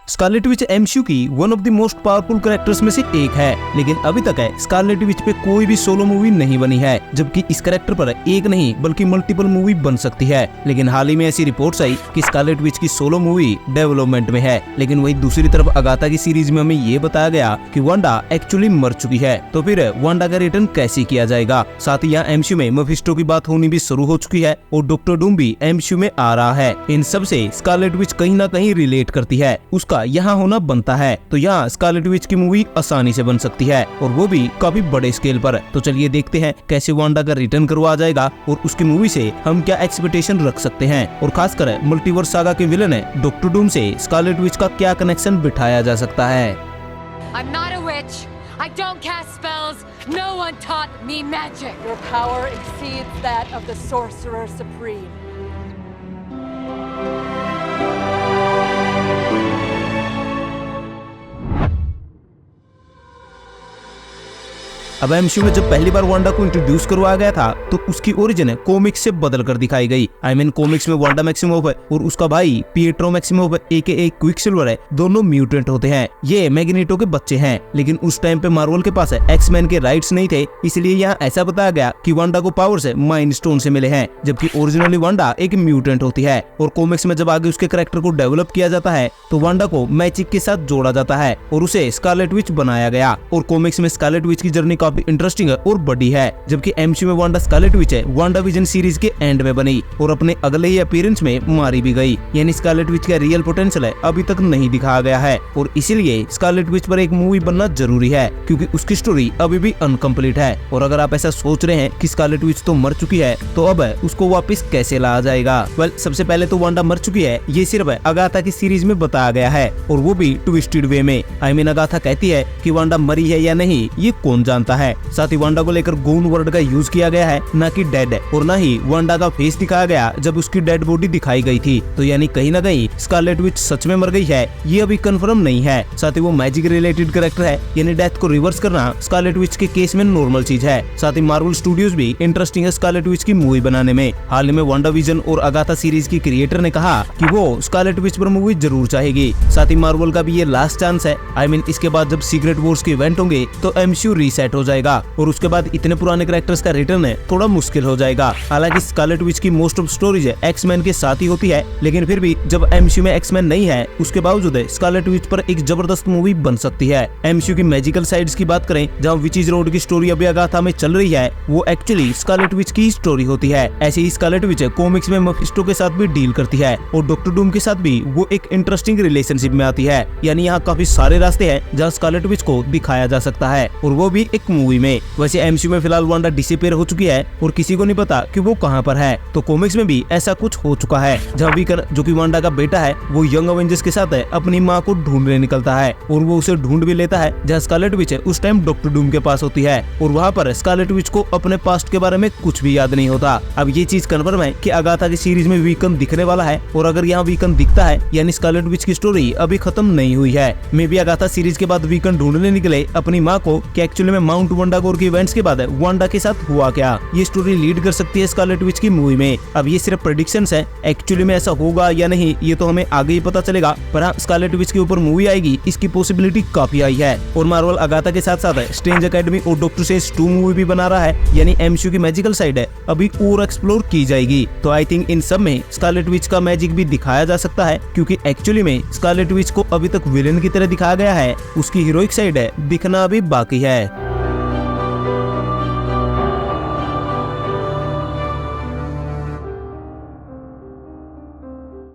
Scarlet Witch MCU की one of the most powerful characters में से एक है, लेकिन अभी तक है स्कारलेट विच पे कोई भी सोलो मूवी नहीं बनी है, जबकि इस कैरेक्टर पर एक नहीं बल्कि मल्टीपल मूवी बन सकती है। लेकिन हाल ही में ऐसी रिपोर्ट्स आई कि स्कारलेट विच की सोलो मूवी डेवलपमेंट में है। लेकिन वही दूसरी तरफ अगाथा की सीरीज में हमें ये बताया गया कि वांडा एक्चुअली मर चुकी है, तो फिर वांडा का रिटर्न कैसे किया जाएगा। साथ ही यहाँ एमसीयू में मेफिस्टो की बात होनी भी शुरू हो चुकी है और डॉक्टर डूम भी एमसीयू में आ रहा है। इन सब से स्कारलेट विच कहीं ना कहीं रिलेट करती है, उसका यहाँ होना बनता है। तो यहाँ स्कारलेट विच की मूवी आसानी से बन सकती है और वो भी काफी बड़े स्केल पर। तो चलिए देखते हैं कैसे वांडा का रिटर्न करवा जाएगा और उसकी मूवी से हम क्या एक्सपेक्टेशन रख सकते हैं, और खासकर मल्टीवर्स सागा के विलन है डॉक्टर डूम से स्कारलेट विच का क्या कनेक्शन बिठाया जा सकता है। I'm not a witch. I don't cast spells. No one taught me magic. Your power exceeds that of the Sorcerer Supreme. अब एमसीयू में जब पहली बार वांडा को इंट्रोड्यूस करवाया गया था तो उसकी ओरिजिन कॉमिक्स से बदल कर दिखाई गई। कॉमिक्स में वांडा मैक्सिमोव है और उसका भाई पिएट्रो मैक्सिमोव एके क्विकसिल्वर है, दोनों म्यूटेंट होते हैं। ये मैग्नेटो के बच्चे हैं, लेकिन उस टाइम पे मार्वल के पास एक्समैन के राइट्स नहीं थे, इसलिए यहाँ ऐसा बताया गया कि वांडा को पावर्स माइंड स्टोन से मिले हैं, जबकि ओरिजिनली वांडा एक म्यूटेंट होती है। और कॉमिक्स में जब आगे उसके कैरेक्टर को डेवलप किया जाता है तो वांडा को मैजिक के साथ जोड़ा जाता है और उसे स्कारलेट विच बनाया गया। और कॉमिक्स में स्कारलेट विच की जर्नी काफी इंटरेस्टिंग है और बड़ी है, जबकि एमसीयू में वांडा स्कारलेट विच है वांडा विजन सीरीज के एंड में बनी और अपने अगले ही अपीयरेंस में मारी भी गई। यानी स्कारलेट विच का रियल पोटेंशियल है अभी तक नहीं दिखाया गया है और इसीलिए स्कारलेट विच पर एक मूवी बनना जरूरी है, क्योंकि उसकी स्टोरी अभी भी अनकम्प्लीट है। और अगर आप ऐसा सोच रहे हैं कि स्कारलेट विच तो मर चुकी है, तो अब उसको वापस कैसे लाया जाएगा। सबसे पहले तो वांडा मर चुकी है, ये सिर्फ अगाथा की सीरीज में बताया गया है और वो भी ट्विस्टेड वे में। अगाथा कहती है कि वांडा मरी है या नहीं ये कौन जानता है। साथ ही वांडा को लेकर गून वर्ड का यूज किया गया है, ना कि डेड, और ना ही वांडा का फेस दिखाया गया जब उसकी डेड बॉडी दिखाई गई थी। तो यानी कहीं ना कहीं स्कारलेट विच सच में मर गई है, ये अभी कंफर्म नहीं है। साथ ही वो मैजिक रिलेटेड कैरेक्टर है, यानी डेथ को रिवर्स करना स्कारलेट विच के केस में नॉर्मल चीज है। साथ ही मार्वल स्टूडियोज भी इंटरेस्टिंग है स्कारलेट विच की मूवी बनाने में। हाल ही में वांडा विजन और अगाथा सीरीज की क्रिएटर ने कहा कि वो स्कारलेट विच पर मूवी जरूर चाहेगी। साथ ही मार्वल का भी ये लास्ट चांस है। इसके बाद जब सीक्रेट वॉर्स के इवेंट होंगे तो एमसीयू रीसेट हो जाएगा और उसके बाद इतने पुराने कैरेक्टर्स का रिटर्न है थोड़ा मुश्किल हो जाएगा। हालांकि स्कारलेट विच की मोस्ट ऑफ स्टोरीज एक्समैन के साथ ही होती है, लेकिन फिर भी जब एमसीयू में एक्समैन नहीं है उसके बावजूद स्कारलेट विच पर एक जबरदस्त मूवी बन सकती है। एमसीयू की मैजिकल साइड्स की बात करें, जहाँ विचेस रोड की स्टोरी अभी अगाथा में चल रही है, वो एक्चुअली स्कारलेट विच की स्टोरी होती है। ऐसे ही स्कारलेट विच कॉमिक्स में मेफिस्टो के साथ भी डील करती है और डॉक्टर डूम के साथ भी वो एक इंटरेस्टिंग रिलेशनशिप में आती है। यानी यहाँ काफी सारे रास्ते हैं जहाँ स्कारलेट विच को दिखाया जा सकता है और वो भी एक मूवी में। वैसे एमसीयू में फिलहाल वांडा डिसअपीयर हो चुकी है और किसी को नहीं पता कि वो कहां पर है। तो कॉमिक्स में भी ऐसा कुछ हो चुका है, जहां वीकर जो कि वांडा का बेटा है वो यंग अवेंजर्स के साथ है अपनी मां को ढूंढने निकलता है और वो उसे ढूंढ भी लेता है, जहां स्कारलेट विच उस टाइम डॉक्टर डूम के पास होती है और वहां पर स्कारलेट विच को अपने पास्ट के बारे में कुछ भी याद नहीं होता। अब ये चीज कन्फर्म है कि अगाथा की सीरीज में वीकन दिखने वाला है और अगर यहाँ वीकन दिखता है यानी स्कारलेट विच की स्टोरी अभी खत्म नहीं हुई है। मे बी अगाथा सीरीज के बाद वीकन ढूंढने निकले अपनी माँ को कि एक्चुअली में माउंट वंडागोर के इवेंट्स के बाद वांडा के साथ हुआ क्या, ये स्टोरी लीड कर सकती है स्कारलेट विच की मूवी में। अब ये सिर्फ प्रेडिक्शंस है, एक्चुअली में ऐसा होगा या नहीं ये तो हमें आगे ही पता चलेगा, पर हाँ स्कारलेट विच के ऊपर मूवी आएगी इसकी पॉसिबिलिटी काफी आई है। और मार्वल अगाथा के साथ साथ स्ट्रेंज एकेडमी और डॉक्टर स्ट्रेंज 2 मूवी भी बना रहा है, यानी एमसीयू की मैजिकल साइड है अभी और एक्सप्लोर की जाएगी। तो आई थिंक इन सब में स्कारलेट विच का मैजिक भी दिखाया जा सकता है, क्योंकि एक्चुअली में स्कारलेट विच को अभी तक विलेन की तरह दिखाया गया है, उसकी हीरोइक साइड है दिखना अभी बाकी है।